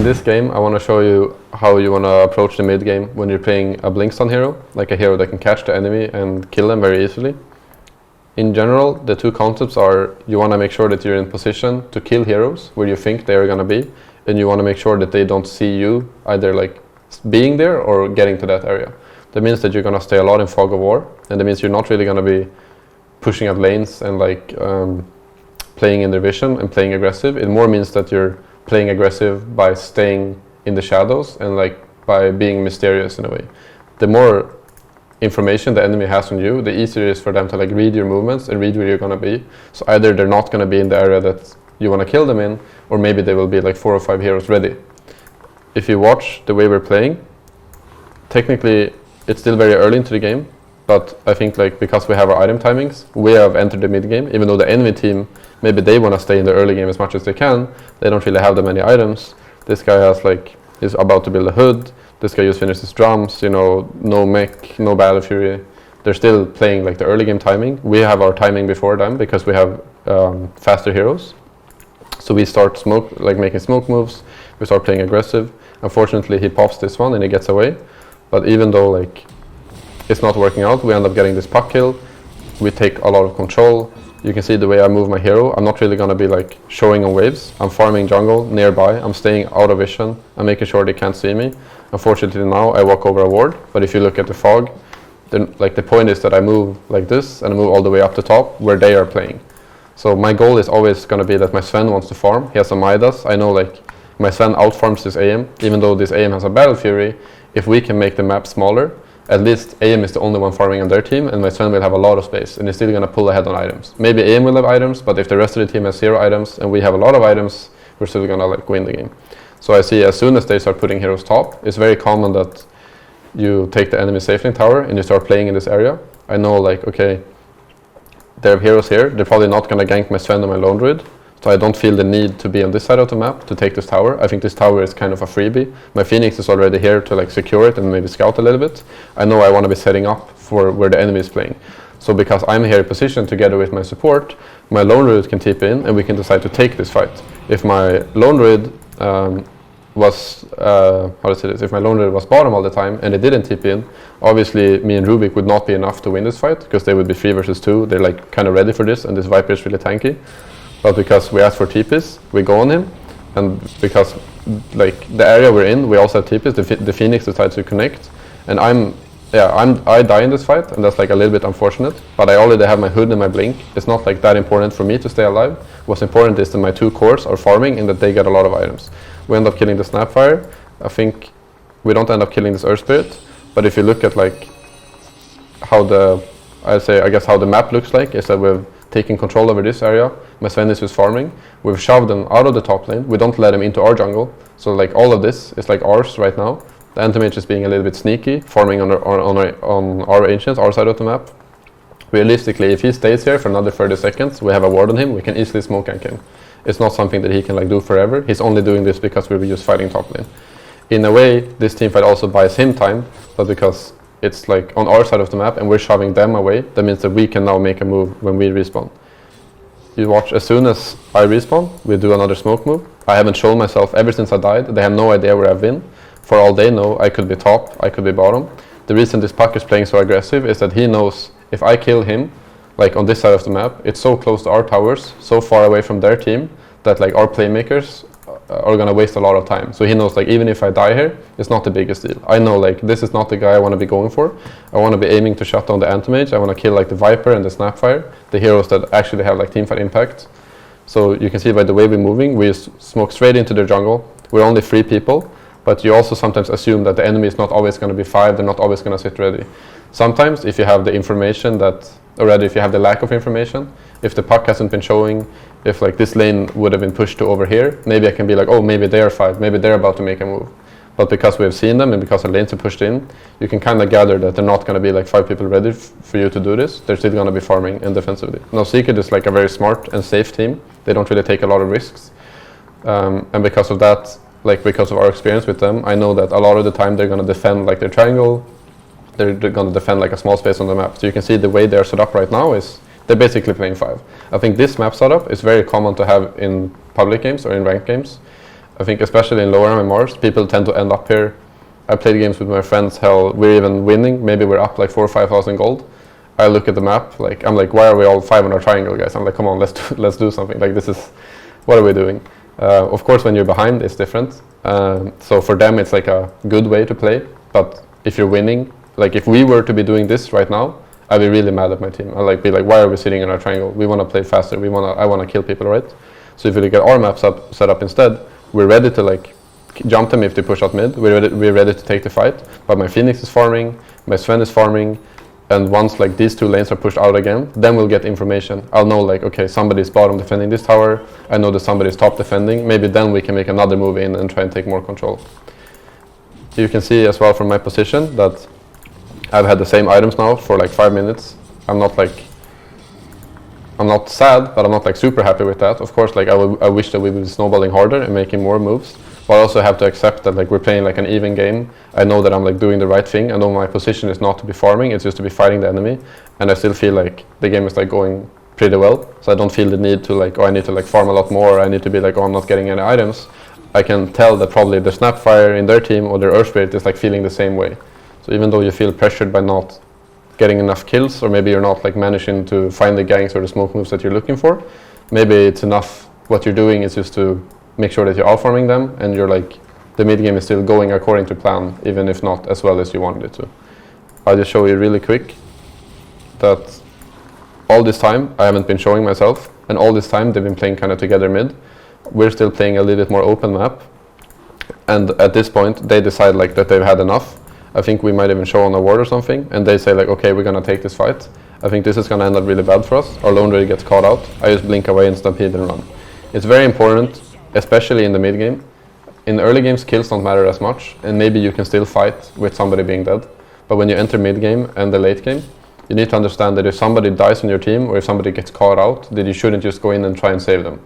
this game, I want to show you how you want to approach the mid game when you're playing a blink stun hero, like a hero that can catch the enemy and kill them very easily. In general, the two concepts are you want to make sure that you're in position to kill heroes where you think they're going to be, and you want to make sure that they don't see you either like being there or getting to that area. That means that you're going to stay a lot in fog of war, and that means you're not really going to be pushing at lanes and like playing in their vision and playing aggressive. It more means that you're playing aggressive by staying in the shadows and like by being mysterious in a way. The more information the enemy has on you, the easier it is for them to like read your movements and read where you're gonna be. So either they're not gonna be in the area that you wanna kill them in, or maybe they will be like 4 or 5 heroes ready. If you watch the way we're playing, technically it's still very early into the game, but I think like because we have our item timings, we have entered the mid game, even though the enemy team, maybe they want to stay in the early game as much as they can. They don't really have that many items. This guy has like, is about to build a hood. This guy just finished his drums, you know, no mech, no battle fury. They're still playing like the early game timing. We have our timing before them because we have faster heroes. So we start making smoke moves. We start playing aggressive. Unfortunately, he pops this one and he gets away. But even though like it's not working out, we end up getting this puck kill. We take a lot of control. You can see the way I move my hero. I'm not really going to be like showing on waves. I'm farming jungle nearby. I'm staying out of vision. I'm making sure they can't see me. Unfortunately now I walk over a ward, but if you look at the fog, then like the point is that I move like this and I move all the way up the top where they are playing. So my goal is always going to be that my Sven wants to farm. He has a Midas. I know like my Sven outfarms this AM, even though this AM has a battle fury. If we can make the map smaller, at least AM is the only one farming on their team, and my Sven will have a lot of space, and he's still going to pull ahead on items. Maybe AM will have items, but if the rest of the team has 0 items and we have a lot of items, we're still going to like win the game. So I see as soon as they start putting heroes top, it's very common that you take the enemy safe lane tower and you start playing in this area. I know like, okay, they have heroes here, they're probably not going to gank my Sven or my Lone Druid, so I don't feel the need to be on this side of the map to take this tower. I think this tower is kind of a freebie. My Phoenix is already here to like secure it and maybe scout a little bit. I know I want to be setting up for where the enemy is playing. So because I'm here in position together with my support, my Lone Druid can TP in and we can decide to take this fight. If my Lone Druid if my Lone Druid was bottom all the time and they didn't TP in, obviously me and Rubik would not be enough to win this fight because they would be 3 versus 2. They're like kind of ready for this, and this Viper is really tanky. But because we ask for TPs, we go on him, and because like the area we're in, we also have TPs. The Phoenix decides to connect, and I die in this fight, and that's like a little bit unfortunate. But I already have my hood and my blink. It's not like that important for me to stay alive. What's important is that my 2 cores are farming and that they get a lot of items. We end up killing the Snapfire. I think we don't end up killing this Earth Spirit, but if you look at like how I guess how the map looks like is that we've taking control over this area. My Sven is farming. We've shoved them out of the top lane. We don't let them into our jungle. So like all of this is like ours right now. The anti-mage is being a little bit sneaky, farming on our ancients, our side of the map. Realistically, if he stays here for another 30 seconds, we have a ward on him, we can easily smoke gank him. It's not something that he can like do forever. He's only doing this because we're just fighting top lane. In a way, this teamfight also buys him time, but because it's like on our side of the map and we're shoving them away, that means that we can now make a move when we respawn. You watch, as soon as I respawn, we do another smoke move. I haven't shown myself ever since I died. They have no idea where I've been. For all they know, I could be top, I could be bottom. The reason this puck is playing so aggressive is that he knows if I kill him, like on this side of the map, it's so close to our towers, so far away from their team, that like our playmakers are gonna waste a lot of time. So he knows like even if I die here, it's not the biggest deal. I know like this is not the guy I want to be going for. I want to be aiming to shut down the anti-mage. I want to kill like the Viper and the Snapfire, the heroes that actually have like teamfight impact. So you can see by the way we're moving, we smoke straight into their jungle. We're only 3 people, but you also sometimes assume that the enemy is not always going to be 5, they're not always going to sit ready. Sometimes if you have the information that, already if you have the lack of information, if the puck hasn't been showing, if like this lane would have been pushed to over here, maybe I can be like, oh, maybe they are 5, maybe they're about to make a move. But because we have seen them and because the lanes are pushed in, you can kind of gather that they're not going to be like 5 people ready for you to do this. They're still going to be farming and defensively. Now Secret is like a very smart and safe team. They don't really take a lot of risks. And because of that, like because of our experience with them, I know that a lot of the time they're going to defend like their triangle. They're going to defend like a small space on the map. So you can see the way they're set up right now is they're basically playing 5. I think this map setup is very common to have in public games or in ranked games. I think especially in lower MMRs, people tend to end up here. I played games with my friends, hell, we're even winning, maybe we're up like 4,000 or 5,000 gold. I look at the map, like I'm like, why are we all 5 on our triangle, guys? I'm like, come on, let's do something. Like this is, what are we doing? Of course, when you're behind, it's different. So for them, it's like a good way to play. But if you're winning, like if we were to be doing this right now, I'd be really mad at my team. I'd like be like, why are we sitting in our triangle? We want to play faster. I want to kill people, right? So if you look at our maps set up instead, we're ready to like jump them if they push out mid. We're ready to take the fight. But my Phoenix is farming, my Sven is farming, and once like these two lanes are pushed out again, then we'll get information. I'll know like, okay, somebody's bottom defending this tower. I know that somebody's top defending. Maybe then we can make another move in and try and take more control. You can see as well from my position that I've had the same items now for like 5 minutes. I'm not sad, but I'm not like super happy with that. Of course, like I wish that we would be snowballing harder and making more moves. But I also have to accept that like we're playing like an even game. I know that I'm like doing the right thing. I know my position is not to be farming, it's just to be fighting the enemy. And I still feel like the game is like going pretty well. So I don't feel the need to like, oh, I need to like farm a lot more. I need to be like, oh, I'm not getting any items. I can tell that probably the Snapfire in their team or their Earth Spirit is like feeling the same way. So even though you feel pressured by not getting enough kills, or maybe you're not like managing to find the ganks or the smoke moves that you're looking for, maybe it's enough. What you're doing is just to make sure that you're outfarming them, and you're like, the mid game is still going according to plan, even if not as well as you wanted it to. I'll just show you really quick that all this time I haven't been showing myself, and all this time they've been playing kind of together mid. We're still playing a little bit more open map, and at this point they decide like that they've had enough. I think we might even show on a ward or something, and they say like, okay, we're gonna take this fight. I think this is gonna end up really bad for us. Our lone raider gets caught out. I just blink away and stampede and run. It's very important, especially in the mid game. In the early games, kills don't matter as much, and maybe you can still fight with somebody being dead. But when you enter mid game and the late game, you need to understand that if somebody dies on your team, or if somebody gets caught out, that you shouldn't just go in and try and save them.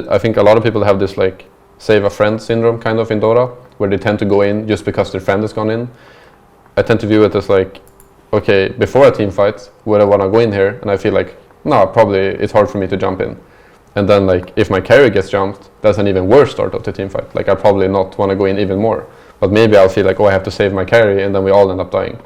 I think a lot of people have this like save a friend syndrome kind of in Dota, where they tend to go in just because their friend has gone in. I tend to view it as like, okay, before a team fight, would I want to go in here? And I feel like, no, probably it's hard for me to jump in. And then like, if my carry gets jumped, that's an even worse start of the team fight. Like I probably not want to go in even more. But maybe I'll feel like, oh, I have to save my carry, and then we all end up dying.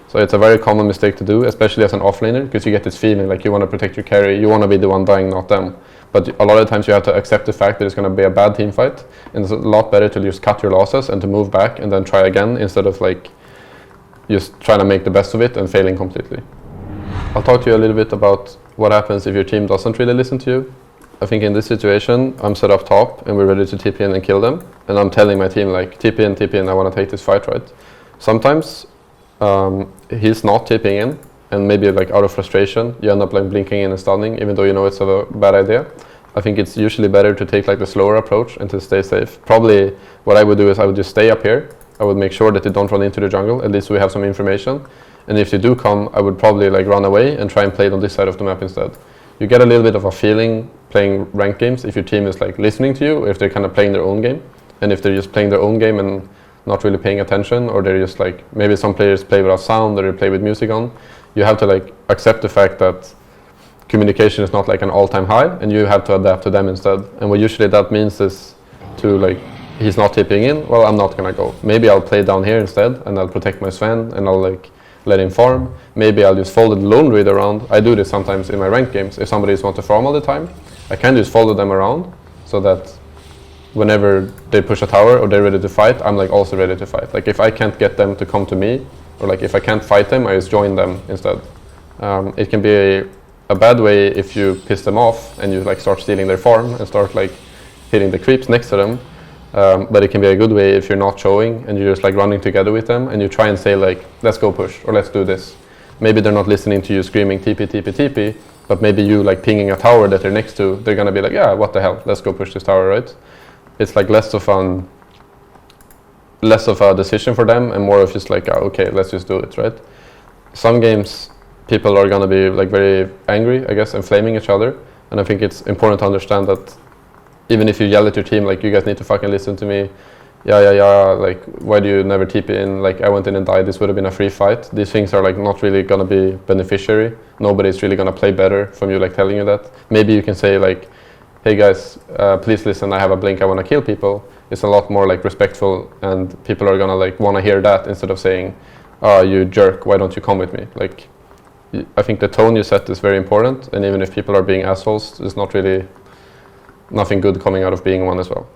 So it's a very common mistake to do, especially as an offlaner, because you get this feeling like you want to protect your carry, you want to be the one dying, not them. But a lot of times you have to accept the fact that it's going to be a bad team fight, and it's a lot better to just cut your losses and to move back and then try again, instead of like just trying to make the best of it and failing completely. I'll talk to you a little bit about what happens if your team doesn't really listen to you. I think in this situation, I'm set up top and we're ready to TP in and kill them. And I'm telling my team like, TP in, I want to take this fight, right? Sometimes he's not TPing in, and maybe like out of frustration, you end up like blinking in and stunning, even though you know it's a bad idea. I think it's usually better to take like the slower approach and to stay safe. Probably what I would do is I would just stay up here. I would make sure that they don't run into the jungle, at least we have some information. And if they do come, I would probably like run away and try and play it on this side of the map instead. You get a little bit of a feeling playing ranked games if your team is like listening to you, or if they're kind of playing their own game. And if they're just playing their own game and not really paying attention, or they're just like, maybe some players play without sound, or they play with music on, you have to like accept the fact that communication is not like an all-time high, and you have to adapt to them instead. And what usually that means is to like, he's not tipping in, well, I'm not gonna go. Maybe I'll play down here instead, and I'll protect my Sven, and I'll like let him farm. Maybe I'll just follow the lone raider around. I do this sometimes in my ranked games. If somebody just wants to farm all the time, I can just follow them around, so that whenever they push a tower or they're ready to fight, I'm like also ready to fight. Like if I can't get them to come to me, or like if I can't fight them, I just join them instead. It can be a bad way if you piss them off and you like start stealing their farm and start like hitting the creeps next to them. But it can be a good way if you're not showing and you're just like running together with them, and you try and say like, let's go push, or let's do this. Maybe they're not listening to you screaming TP, TP, TP, but maybe you like pinging a tower that they're next to, they're gonna be like, yeah, what the hell, let's go push this tower, right? It's like less of a decision for them and more of just like, okay, let's just do it, right? Some games, people are gonna be like very angry, I guess, and flaming each other, and I think it's important to understand that even if you yell at your team, like, you guys need to fucking listen to me, yeah, like, why do you never TP in, like, I went in and died, this would have been a free fight. These things are like not really gonna be beneficiary. Nobody's really gonna play better from you like telling you that. Maybe you can say like, hey guys, please listen, I have a blink, I wanna kill people. it's a lot more like respectful, and people are gonna like want to hear that instead of saying, "Oh, you jerk, why don't you come with me?" Like, I think the tone you set is very important, and even if people are being assholes, there's not really nothing good coming out of being one as well.